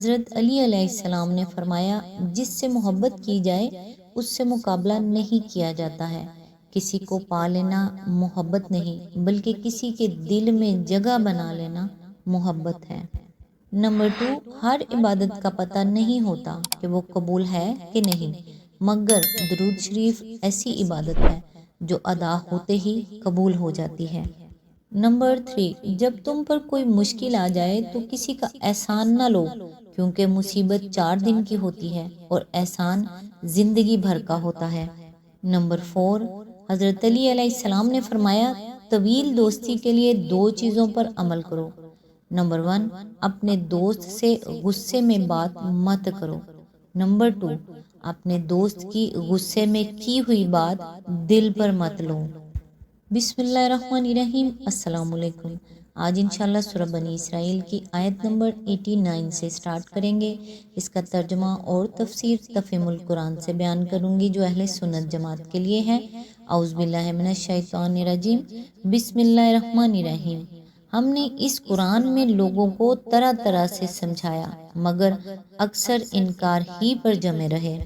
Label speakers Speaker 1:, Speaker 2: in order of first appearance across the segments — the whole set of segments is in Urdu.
Speaker 1: حضرت علی علیہ السلام نے فرمایا، جس سے محبت کی جائے اس سے مقابلہ نہیں کیا جاتا ہے۔ کسی کو پا لینا محبت نہیں بلکہ کسی کے دل میں جگہ بنا لینا محبت ہے۔ نمبر 2، ہر عبادت کا پتہ نہیں ہوتا کہ وہ قبول ہے کہ نہیں، مگر درود شریف ایسی عبادت ہے جو ادا ہوتے ہی قبول ہو جاتی ہے۔ نمبر 3، جب تم پر کوئی مشکل آ جائے تو کسی کا احسان نہ لو، کیونکہ مصیبت 4 دن کی ہوتی ہے اور احسان زندگی بھر کا ہوتا ہے۔ نمبر 4، حضرت علی علیہ السلام نے فرمایا، طویل دوستی کے لیے 2 چیزوں پر عمل کرو۔ نمبر 1، اپنے دوست سے غصے میں بات مت کرو۔ نمبر 2، اپنے دوست کی غصے میں کی ہوئی بات دل پر مت لو۔ بسم اللہ الرحمن الرحیم۔ السلام علیکم۔ آج انشاءاللہ سورہ بنی اسرائیل کی آیت نمبر 89 سے سٹارٹ کریں گے۔ اس کا ترجمہ اور تفسیر تفہیم القرآن سے بیان کروں گی جو اہل سنت جماعت کے لیے ہے۔ اعوذ باللہ من الشیطان الرجیم، بسم اللہ الرحمن الرحیم۔ ہم نے اس قرآن میں لوگوں کو طرح طرح سے سمجھایا مگر اکثر انکار ہی پر جمے رہے۔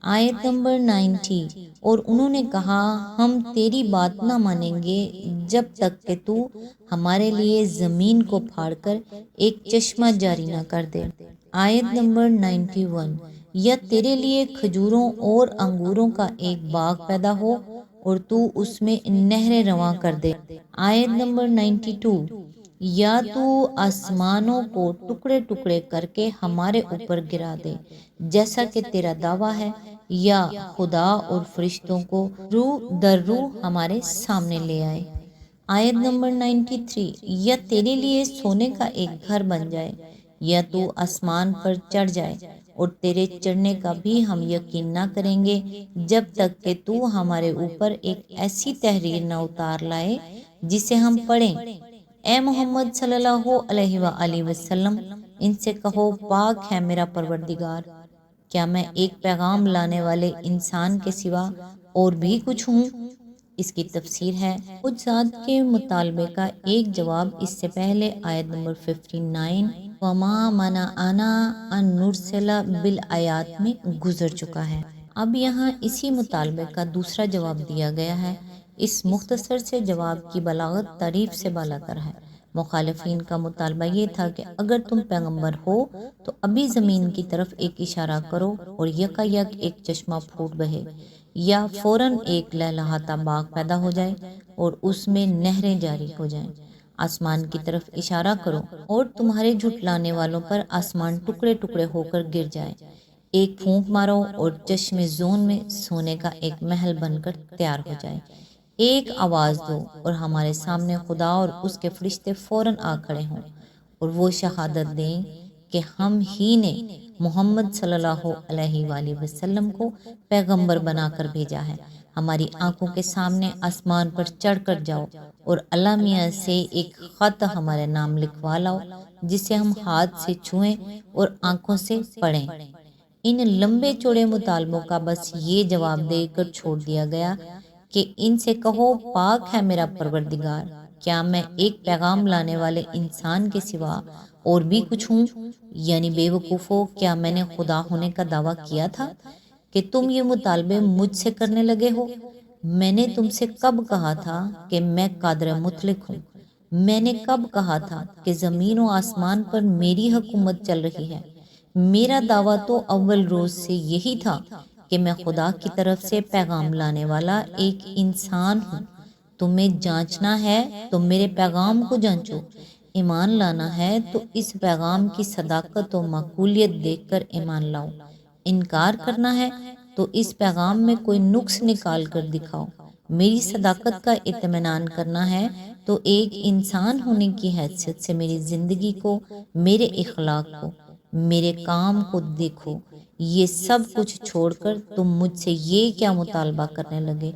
Speaker 1: آیت نمبر 90، اور انہوں نے کہا، ہم تیری بات نہ مانیں گے جب تک کہ تو ہمارے لیے زمین کو پھاڑ کر ایک چشمہ جاری نہ کر دے۔ آیت نمبر 91، یا تیرے لیے کھجوروں اور انگوروں کا ایک باغ پیدا ہو اور تو اس میں نہریں رواں کر دے۔ آیت نمبر 92، یا تو آسمانوں کو ٹکڑے ٹکڑے کر کے ہمارے اوپر گرا دے جیسا کہ تیرا دعویٰ ہے، یا خدا اور فرشتوں کو روح در روح ہمارے سامنے لے آئے۔ آیت نمبر 93، یا تیرے لیے سونے کا ایک گھر بن جائے، یا تو آسمان پر چڑھ جائے اور تیرے چڑھنے کا بھی ہم یقین نہ کریں گے جب تک کہ تو ہمارے اوپر ایک ایسی تحریر نہ اتار لائے جسے ہم پڑھیں۔ اے محمد صلی اللہ علیہ وآلہ وسلم، ان سے کہو، پاک ہے میرا پروردگار، کیا میں ایک پیغام لانے والے انسان کے سوا اور بھی کچھ ہوں؟ اس کی تفسیر ہے، خود ذات کے مطالبے کا ایک جواب اس سے پہلے آیت نمبر 59 وَمَا مَنَعَنَا أَن نُرْسِلَ بِالْآيَاتِ میں گزر چکا ہے۔ اب یہاں اسی مطالبے کا دوسرا جواب دیا گیا ہے۔ اس مختصر سے جواب کی بلاغت تعریف سے بالاتر ہے۔ مخالفین کا مطالبہ یہ تھا کہ اگر تم پیغمبر ہو تو ابھی زمین کی طرف ایک اشارہ کرو اور یکا یک ایک چشمہ پھوٹ بہے، یا فوراً ایک لہلہاتا باغ پیدا ہو جائے اور اس میں نہریں جاری ہو جائیں۔ آسمان کی طرف اشارہ کرو اور تمہارے جھٹلانے والوں پر آسمان ٹکڑے ٹکڑے ہو کر گر جائے۔ ایک پھونک مارو اور چشم زون میں سونے کا ایک محل بن کر تیار ہو جائے۔ ایک آواز دو اور ہمارے سامنے خدا اور اس کے فرشتے فوراً آ کھڑے ہوں اور وہ شہادت دیں کہ ہم ہی نے محمد صلی اللہ علیہ وآلہ وسلم کو پیغمبر بنا کر بھیجا ہے۔ ہماری آنکھوں کے سامنے آسمان پر چڑھ کر جاؤ اور اللہ میاں سے ایک خط ہمارے نام لکھوا لاؤ جسے ہم ہاتھ سے چھوئیں اور آنکھوں سے پڑھیں۔ ان لمبے چوڑے مطالبوں کا بس یہ جواب دے کر چھوڑ دیا گیا کہ ان سے کہو، پاک ہے میرا پروردگار، کیا میں ایک پیغام لانے والے انسان کے سوا اور بھی کچھ ہوں؟ یعنی بے وقوفو، کیا میں نے خدا ہونے کا دعویٰ کیا تھا کہ تم یہ مطالبے مجھ سے کرنے لگے ہو؟ میں نے تم سے کب کہا تھا کہ میں قادر مطلق ہوں؟ میں نے کب کہا تھا کہ زمین و آسمان پر میری حکومت چل رہی ہے؟ میرا دعویٰ تو اول روز سے یہی تھا کہ میں خدا کی طرف سے پیغام لانے والا ایک انسان ہوں۔ تمہیں جانچنا ہے تو میرے پیغام کو جانچو، ایمان لانا ہے تو اس پیغام کی صداقت و معقولیت دیکھ کر ایمان لاؤ، انکار کرنا ہے تو اس پیغام میں کوئی نقص نکال کر دکھاؤ۔ میری صداقت کا اطمینان کرنا ہے تو ایک انسان ہونے کی حیثیت سے میری زندگی کو، میرے اخلاق کو، میرے کام کو دیکھو۔ یہ سب کچھ چھوڑ کر تم مجھ سے یہ کیا مطالبہ کرنے لگے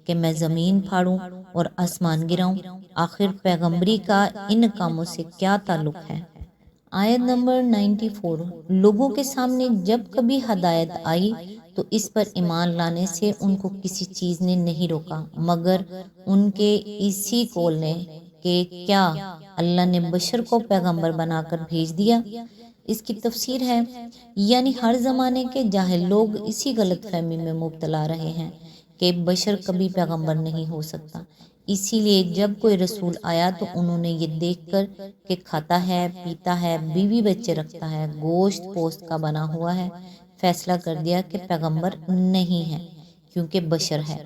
Speaker 1: کہ میں زمین پھاڑوں اور آسمان گراؤں؟ آخر پیغمبری کا ان کاموں سے کیا تعلق ہے؟ آیت نمبر 94، لوگوں کے سامنے جب کبھی ہدایت آئی تو اس پر ایمان لانے سے ان کو کسی چیز نے نہیں روکا مگر ان کے اسی قول نے کہ کیا اللہ نے بشر کو پیغمبر بنا کر بھیج دیا؟ اس کی تفسیر ہے یعنی ہر زمانے کے جاہل لوگ اسی غلط فہمی میں مبتلا رہے ہیں کہ بشر کبھی پیغمبر نہیں ہو سکتا، اسی لیے جب کوئی رسول آیا تو انہوں نے یہ دیکھ کر کہ کھاتا ہے، پیتا ہے، بیوی بچے رکھتا ہے، گوشت پوست کا بنا ہوا ہے، فیصلہ کر دیا کہ پیغمبر نہیں ہے کیونکہ بشر ہے۔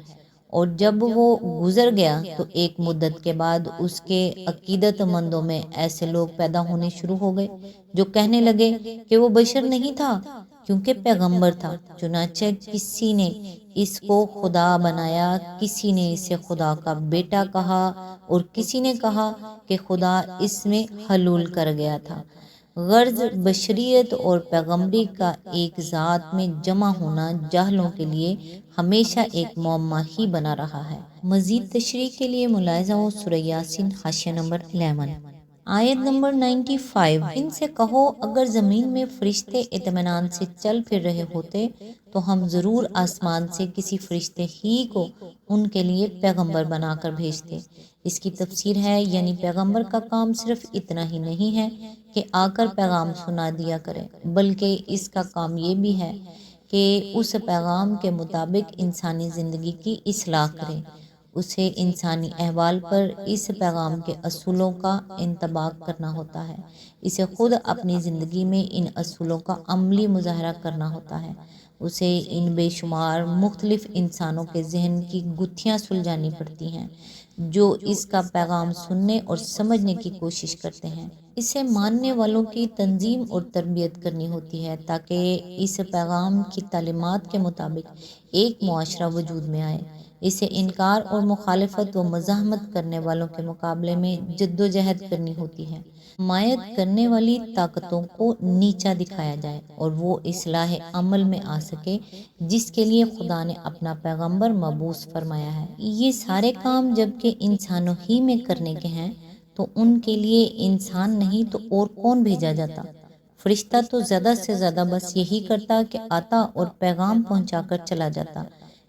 Speaker 1: اور جب وہ گزر گیا تو ایک مدت کے بعد اس کے عقیدت مندوں میں ایسے لوگ پیدا ہونے شروع ہو گئے جو کہنے لگے کہ وہ بشر نہیں تھا کیونکہ پیغمبر تھا۔ چنانچہ کسی نے اس کو خدا بنایا، کسی نے اسے خدا کا بیٹا کہا اور کسی نے کہا کہ خدا اس میں حلول کر گیا تھا۔ غرض بشریت اور پیغمبری کا ایک ذات میں جمع ہونا جاہلوں کے لیے ہمیشہ ایک معمہ ہی بنا رہا ہے۔ مزید تشریح کے لیے ملاحظہ ہو سورہ یاسین حاشیہ نمبر 11۔ آیت نمبر 95۔ ان سے کہو اگر زمین میں فرشتے اطمینان سے چل پھر رہے ہوتے تو ہم ضرور آسمان سے کسی فرشتے ہی کو ان کے لیے پیغمبر بنا کر بھیجتے۔ اس کی تفسیر ہے یعنی پیغمبر کا کام صرف اتنا ہی نہیں ہے کہ آ کر پیغام سنا دیا کرے، بلکہ اس کا کام یہ بھی ہے کہ اس پیغام کے مطابق انسانی زندگی کی اصلاح کرے، اسے انسانی احوال پر اس پیغام کے اصولوں کا انطباق کرنا ہوتا ہے، اسے خود اپنی زندگی میں ان اصولوں کا عملی مظاہرہ کرنا ہوتا ہے، اسے ان بے شمار مختلف انسانوں کے ذہن کی گتھیاں سلجھانی پڑتی ہیں جو اس کا پیغام سننے اور سمجھنے کی کوشش کرتے ہیں، اسے ماننے والوں کی تنظیم اور تربیت کرنی ہوتی ہے تاکہ اس پیغام کی تعلیمات کے مطابق ایک معاشرہ وجود میں آئے، اسے انکار اور مخالفت و مزاحمت کرنے والوں کے مقابلے میں جدوجہد کرنی ہوتی ہے، حمایت کرنے والی طاقتوں کو نیچا دکھایا جائے اور وہ اصلاح عمل میں آ سکے جس کے لیے خدا نے اپنا پیغمبر مبعوث فرمایا ہے۔ یہ سارے کام جب کہ انسانوں ہی میں کرنے کے ہیں تو ان کے لیے انسان نہیں تو اور کون بھیجا جاتا؟ فرشتہ تو زیادہ سے زیادہ بس یہی کرتا کہ آتا اور پیغام پہنچا کر چلا جاتا۔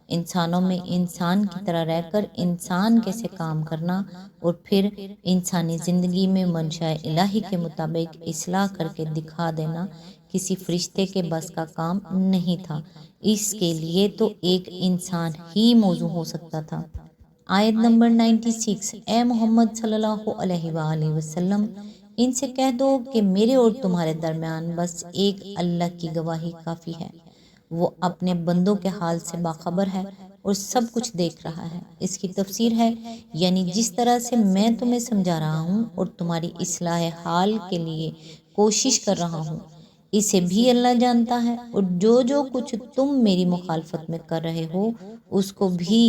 Speaker 1: انسانوں میں انسان کی طرح رہ کر انسان کیسے کام کرنا اور پھر انسانی زندگی میں منشاء الہی کے مطابق اصلاح کر کے دکھا دینا کسی فرشتے کے بس کا کام نہیں تھا، اس کے لیے تو ایک انسان ہی موزوں ہو سکتا تھا۔ آیت نمبر 96۔ اے محمد صلی اللہ علیہ وآلہ وسلم ان سے کہہ دو کہ میرے اور تمہارے درمیان بس ایک اللہ کی گواہی کافی ہے، وہ اپنے بندوں کے حال سے باخبر ہے اور سب کچھ دیکھ رہا ہے۔ اس کی تفسیر ہے یعنی جس طرح سے میں تمہیں سمجھا رہا ہوں اور تمہاری اصلاح حال کے لیے کوشش کر رہا ہوں، اسے بھی اللہ جانتا ہے، اور جو کچھ تم میری مخالفت میں کر رہے ہو اس کو بھی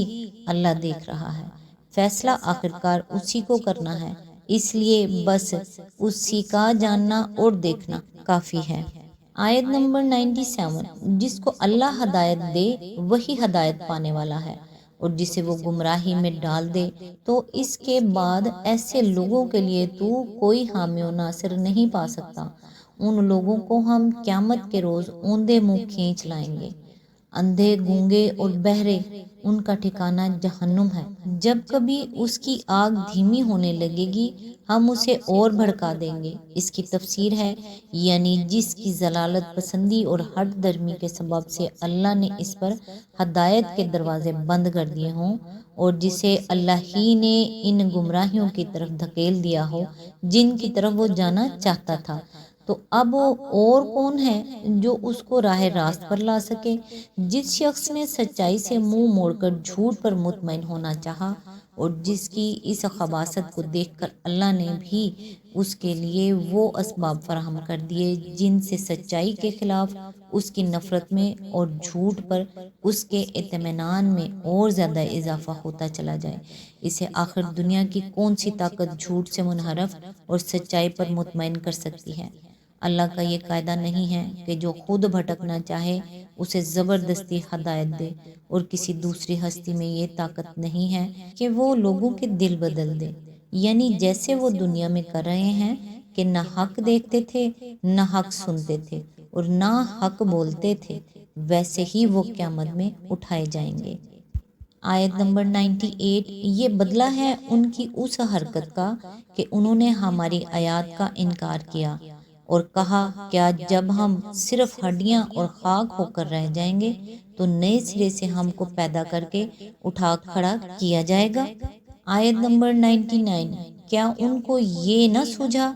Speaker 1: اللہ دیکھ رہا ہے، فیصلہ آخرکار اسی کو کرنا ہے، اس لیے بس اسی کا جاننا اور دیکھنا کافی ہے۔ آیت نمبر 97۔ جس کو اللہ ہدایت دے وہی ہدایت پانے والا ہے اور جسے وہ گمراہی میں ڈال دے تو اس کے بعد ایسے لوگوں کے لیے تو کوئی حامی و ناصر نہیں پا سکتا، ان لوگوں کو ہم قیامت کے روز اوندے منہ کھینچ لائیں گے، اندھے گونگے اور بہرے ان کا ٹھکانہ جہنم ہے، جب کبھی اس کی آگ دھیمی ہونے لگے گی ہم اسے اور بھڑکا دیں گے۔ اس کی تفسیر ہے یعنی جس کی ضلالت پسندی اور ہٹ درمی کے سبب سے اللہ نے اس پر ہدایت کے دروازے بند کر دیے ہوں اور جسے اللہ ہی نے ان گمراہیوں کی طرف دھکیل دیا ہو جن کی طرف وہ جانا چاہتا تھا، تو اب اور کون ہے جو اس کو راہ راست پر لا سکے؟ جس شخص نے سچائی سے منہ موڑ کر جھوٹ پر مطمئن ہونا چاہا اور جس کی اس خباثت کو دیکھ کر اللہ نے بھی اس کے لیے وہ اسباب فراہم کر دیے جن سے سچائی کے خلاف اس کی نفرت میں اور جھوٹ پر اس کے اطمینان میں اور زیادہ اضافہ ہوتا چلا جائے، اسے آخر دنیا کی کون سی طاقت جھوٹ سے منحرف اور سچائی پر مطمئن کر سکتی ہے؟ اللہ کا یہ قاعدہ نہیں ہے کہ جو خود بھٹکنا چاہے اسے زبردستی ہدایت دے، اور کسی دوسری ہستی میں یہ طاقت نہیں ہے کہ وہ لوگوں کے دل بدل دے، یعنی جیسے وہ دنیا میں کر رہے ہیں کہ نہ حق دیکھتے تھے نہ حق سنتے تھے اور نہ حق بولتے تھے، ویسے ہی وہ قیامت میں اٹھائے جائیں گے۔ آیت نمبر 98۔ یہ بدلہ ہے ان کی اس حرکت کا کہ انہوں نے ہماری آیات کا انکار کیا اور کہا کیا جب ہم صرف ہڈیاں اور خاک ہو کر رہ جائیں گے تو نئے سرے سے ہم کو پیدا کر کے اٹھا کھڑا کیا جائے گا؟ آیت نمبر 99، کیا ان کو یہ نہ سوجھا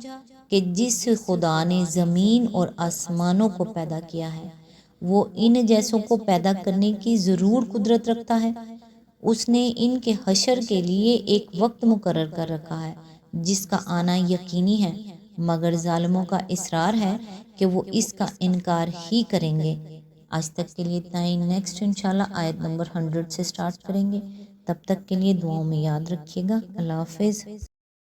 Speaker 1: کہ جس خدا نے زمین اور آسمانوں کو پیدا کیا ہے وہ ان جیسوں کو پیدا کرنے کی ضرور قدرت رکھتا ہے؟ اس نے ان کے حشر کے لیے ایک وقت مقرر کر رکھا ہے جس کا آنا یقینی ہے، مگر ظالموں کا اصرار ہے کہ وہ اس کا انکار ہی کریں گے۔ آج تک کے لیے اتنا ہی، نیکسٹ انشاءاللہ آیت نمبر 100 سے سٹارٹ کریں گے۔ تب تک کے لیے دعاؤں میں یاد رکھیے گا۔ اللہ حافظ۔